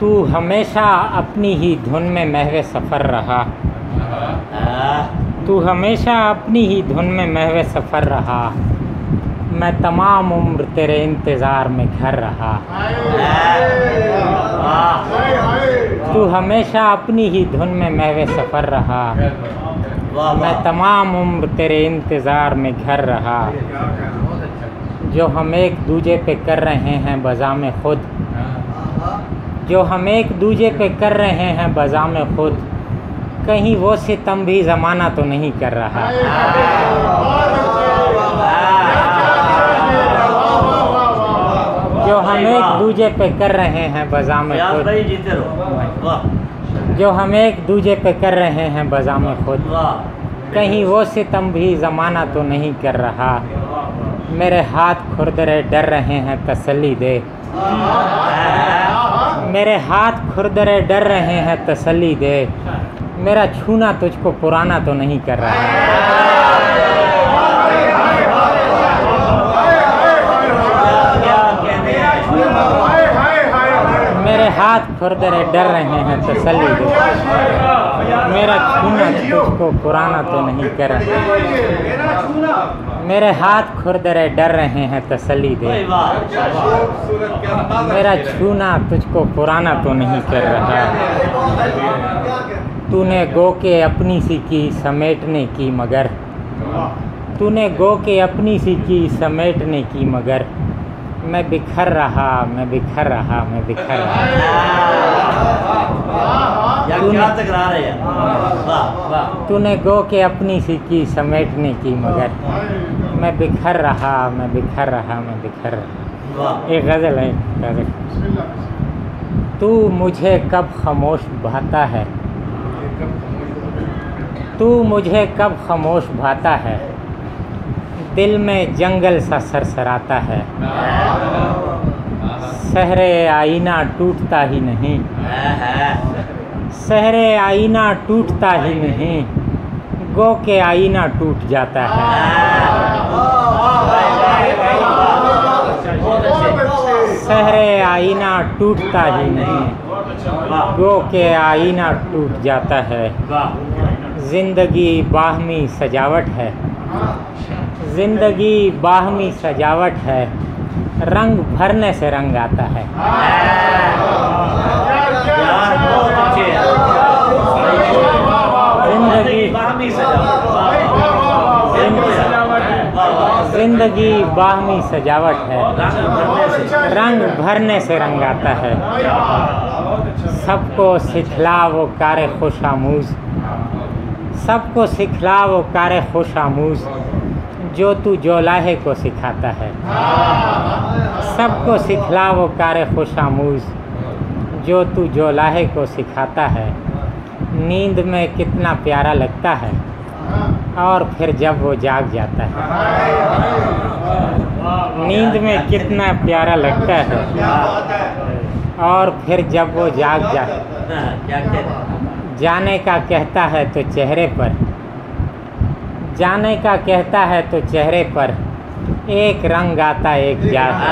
तू हमेशा अपनी ही धुन में महवे सफ़र रहा। तू हमेशा अपनी ही धुन में महवे सफ़र रहा। मैं तमाम उम्र तेरे इंतज़ार में घर रहा। तू हमेशा अपनी ही धुन में महवे सफ़र रहा। मैं तमाम उम्र तेरे इंतज़ार में घर रहा। जो हम एक दूजे पे कर रहे हैं बज़ाम खुद, जो हम एक दूजे पे कर रहे हैं बज़ाम खुद, कहीं वो सितम भी ज़माना तो नहीं कर रहा। जो हम एक दूजे पे कर रहे हैं बज़ाम खुद, जो हम एक दूजे पे कर रहे हैं बज़ाम खुद, कहीं वो सितम भी ज़माना तो नहीं कर रहा। मेरे हाथ खुरदरे डर रहे हैं तसल्ली दे। मेरे हाथ खुरदरे डर रहे हैं तसल्ली दे। मेरा छूना तुझको पुराना तो नहीं कर रहा। मेरे हाथ खुरदरे डर रहे हैं तसल्ली दे। मेरा छूना तुझको पुराना तो नहीं कर रहा। मेरे हाथ खुरदरे डर रहे हैं तसल्ली दे। मेरा छूना तुझको पुराना तो नहीं कर रहा। तूने गो के अपनी सी की समेटने की मगर, तूने गो के अपनी सी की समेटने की मगर, मैं बिखर रहा, मैं बिखर रहा, मैं बिखर रहा। तूने गो के अपनी सी की समेटने की मगर, मैं बिखर रहा, मैं बिखर रहा, मैं बिखर रहा। एक गज़ल है, गज़ल। तू मुझे कब खामोश भाता है, तू मुझे कब खामोश भाता है, दिल में जंगल सा सरसराता है। सहरे आईना टूटता ही नहीं, सहरे आईना टूटता ही नहीं, गो के आईना टूट जाता है। सहरे आईना टूटता ही नहीं, गो के आईना टूट जाता है। जिंदगी बाहमी सजावट है, जिंदगी बाहमी सजावट है, रंग भरने से रंग आता है। जिंदगी बाहमी सजावट है, रंग भरने से रंग आता है। सबको सिखला वो कारे खुशामूज, सबको सिखला वो कारे खुशामूज, जो तू जोलाहे को सिखाता है। सबको सिखला वो कारे खुशामूज, जो तू जोलाहे को सिखाता है। नींद में कितना प्यारा लगता है, और फिर जब वो जाग जाता है। नींद में कितना प्यारा लगता है, और फिर जब वो जाग जाने का कहता है तो चेहरे पर, जाने का कहता है तो चेहरे पर, एक रंग आता एक जाता।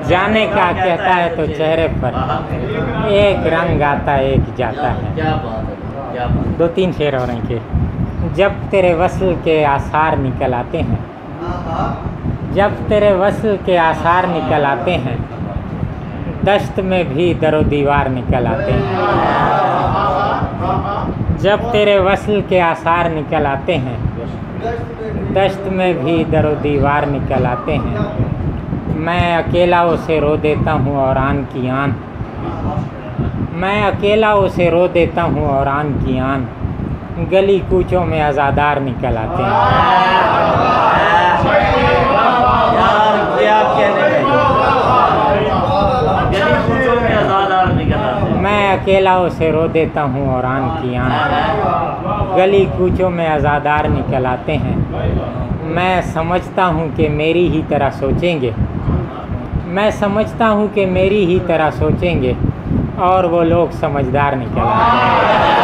जाने का कहता है तो चेहरे पर, एक रंग आता एक जाता है। दो तीन शेर और हैं के। जब तेरे वस्ल के आसार निकल आते हैं, जब तेरे वस्ल के आसार निकल आते हैं, दश्त में भी दरो दीवार निकल आते हैं। जब तेरे वस्ल के आसार निकल आते हैं, दश्त में भी दरो दीवार निकल आते हैं। मैं अकेला उसे रो देता हूँ और आन की आन, मैं अकेला उसे रो देता हूँ और आन की आन, गली कूचों में अज़ादार निकल आते हैं। मैं अकेला उसे रो देता हूँ और आन की आन, गली कूचों में अज़ादार निकल आते हैं। मैं समझता हूँ कि मेरी ही तरह सोचेंगे, मैं समझता हूँ कि मेरी ही तरह सोचेंगे, और वो लोग समझदार निकल आते हैं।